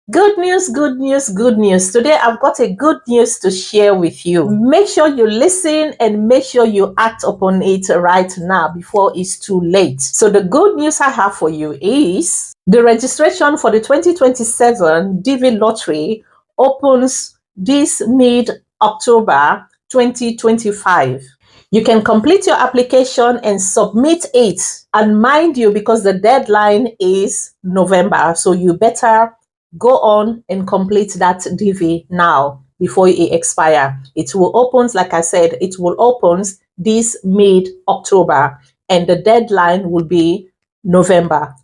Good news, good news, good news. Today I've got a good news to share with you. Make sure you listen and make sure you act upon it right now before it's too late. So the good news I have for you is the registration for the 2027 DV lottery opens this mid-October 2025. You can complete your application and submit it. And mind you, because the deadline is November, so you better go on and complete that DV now before it expire. It will open, like I said, it will open this mid-October and the deadline will be November.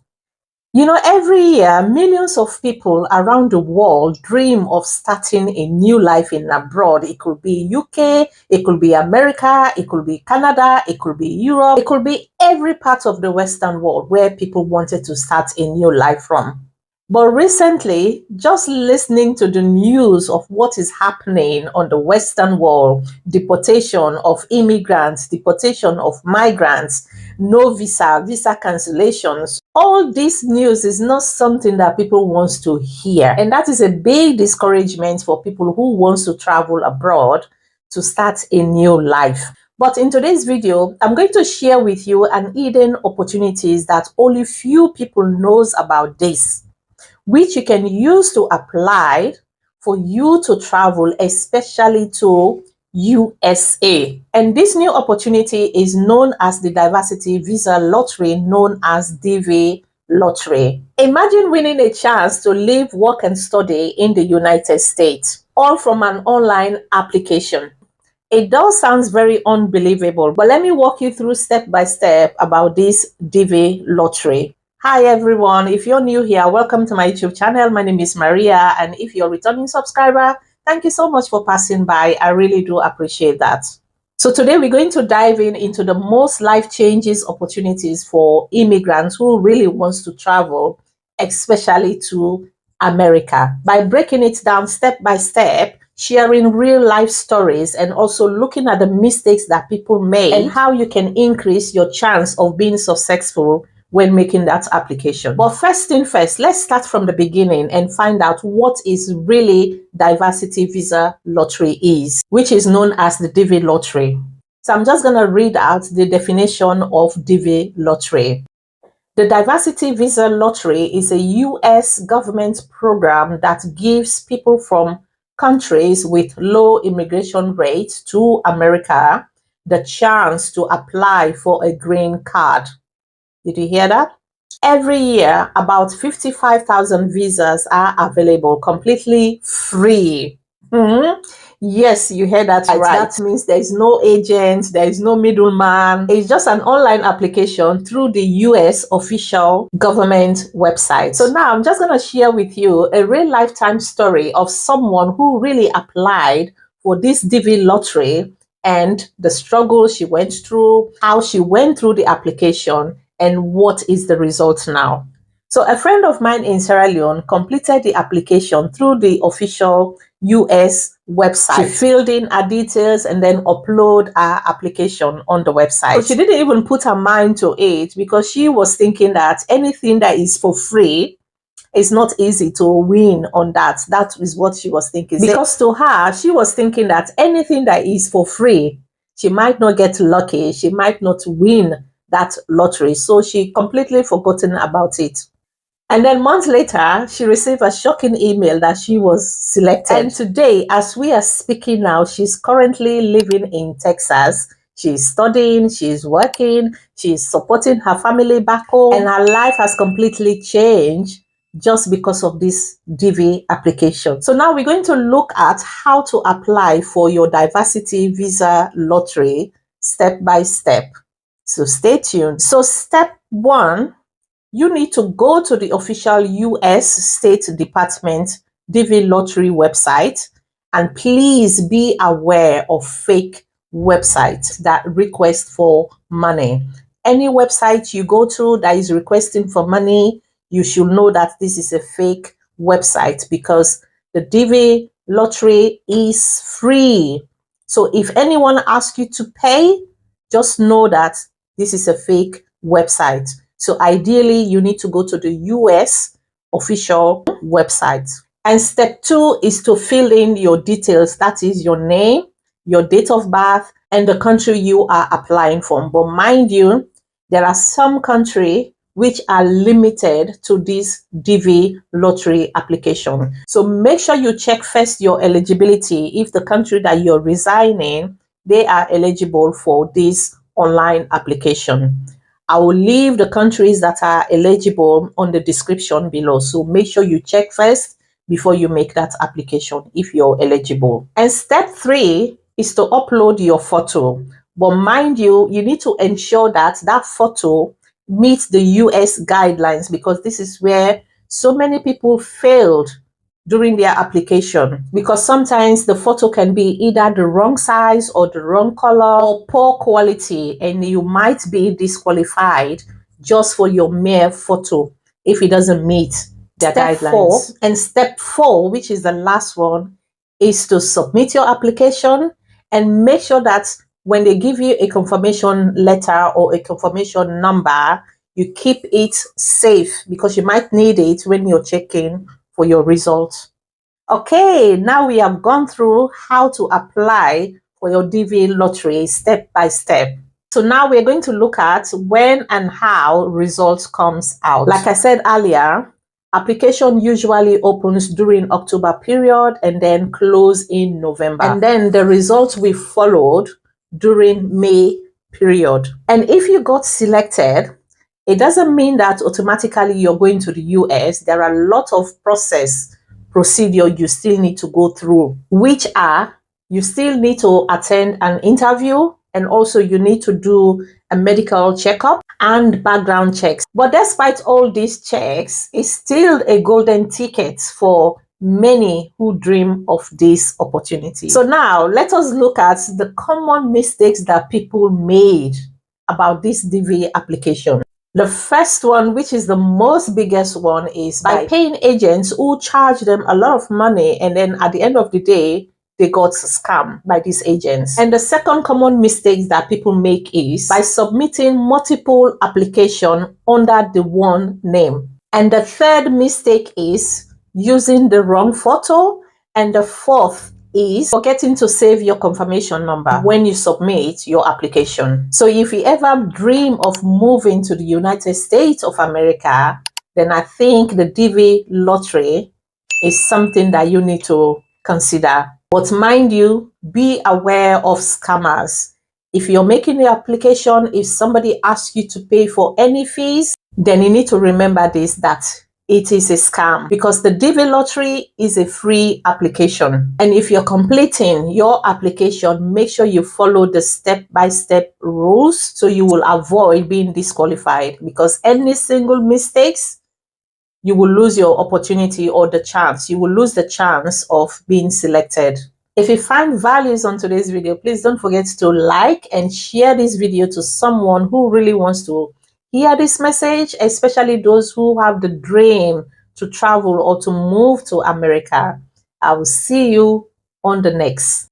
You know, every year, millions of people around the world dream of starting a new life in abroad. It could be UK, it could be America, it could be Canada, it could be Europe, it could be every part of the Western world where people wanted to start a new life from. But recently, just listening to the news of what is happening on the Western world, deportation of immigrants, deportation of migrants, no visa cancellations, all this news is not something that people want to hear. And that is a big discouragement for people who want to travel abroad to start a new life. But in today's video, I'm going to share with you an hidden opportunities that only few people knows about this, which you can use to apply for you to travel, especially to USA. And this new opportunity is known as the Diversity Visa Lottery, known as DV Lottery. Imagine winning a chance to live, work, and study in the United States, all from an online application. It does sound very unbelievable, but let me walk you through step by step about this DV Lottery. Hi everyone, if you're new here, welcome to my YouTube channel. My name is Maria, and if you're a returning subscriber, thank you so much for passing by. I really do appreciate that. So today we're going to dive into the most life-changing opportunities for immigrants who really wants to travel, especially to America, by breaking it down step by step, sharing real life stories, and also looking at the mistakes that people make and how you can increase your chance of being successful when making that application. But first thing first, let's start from the beginning and find out what is really Diversity Visa Lottery is, which is known as the DV Lottery. So I'm just going to read out the definition of DV Lottery. The Diversity Visa Lottery is a US government program that gives people from countries with low immigration rates to America the chance to apply for a green card. Did you hear that? Every year, about 55,000 visas are available completely free. Yes, you heard that right. That means there is no agent, there is no middleman. It's just an online application through the US official government website. So now I'm just going to share with you a real lifetime story of someone who really applied for this DV lottery and the struggle she went through, how she went through the application, and what is the result now. So a friend of mine in Sierra Leone completed the application through the official US website. She filled in her details and then upload her application on the website. So she didn't even put her mind to it because she was thinking that anything that is for free is not easy to win on that. That is what she was thinking. Because to her, she was thinking that anything that is for free, she might not get lucky. She might not win that lottery. So she completely forgotten about it. And then months later, she received a shocking email that she was selected. And today, as we are speaking now, she's currently living in Texas. She's studying, she's working, she's supporting her family back home, and her life has completely changed just because of this DV application. So now we're going to look at how to apply for your Diversity Visa Lottery step by step. So stay tuned. So step one, you need to go to the official US State Department DV Lottery website, and please be aware of fake websites that request for money. Any website you go to that is requesting for money, you should know that this is a fake website because the DV Lottery is free. So if anyone asks you to pay, just know that this is a fake website. So ideally, you need to go to the US official website. And step 2 is to fill in your details. That is your name, your date of birth, and the country you are applying from. But mind you, there are some countries which are limited to this DV lottery application. So make sure you check first your eligibility. If the country that you're resigning, they are eligible for this online application. I will leave the countries that are eligible on the description below. So make sure you check first before you make that application if you're eligible. And step 3 is to upload your photo. But mind you, you need to ensure that that photo meets the US guidelines, because this is where so many people failed during their application, because sometimes the photo can be either the wrong size or the wrong color or poor quality, and you might be disqualified just for your mere photo if it doesn't meet their guidelines. And step 4, which is the last one, is to submit your application and make sure that when they give you a confirmation letter or a confirmation number, you keep it safe, because you might need it when you're checking for your results. Okay, now we have gone through how to apply for your DV lottery step by step. So now we're going to look at when and how results comes out. Like I said earlier, application usually opens during October period and then close in November. And then the results we followed during May period. And if you got selected, it doesn't mean that automatically you're going to the US. There are a lot of procedure you still need to go through, which are, you still need to attend an interview, and also you need to do a medical checkup and background checks. But despite all these checks, it's still a golden ticket for many who dream of this opportunity. So now let us look at the common mistakes that people made about this DV application. The first one, which is the most biggest one, is by paying agents who charge them a lot of money, and then at the end of the day, they got scammed by these agents. And the second common mistake that people make is by submitting multiple applications under the one name. And the third mistake is using the wrong photo. And the fourth is forgetting to save your confirmation number when you submit your application. So if you ever dream of moving to the United States of America, then I think the DV lottery is something that you need to consider. But mind you, be aware of scammers. If you're making the application, if somebody asks you to pay for any fees, then you need to remember this, that it is a scam, because the DV lottery is a free application. And if you're completing your application, make sure you follow the step-by-step rules so you will avoid being disqualified, because any single mistakes, you will lose your opportunity or the chance. You will lose the chance of being selected. If you find values on today's video, please don't forget to like and share this video to someone who really wants to hear this message, especially those who have the dream to travel or to move to America. I will see you on the next.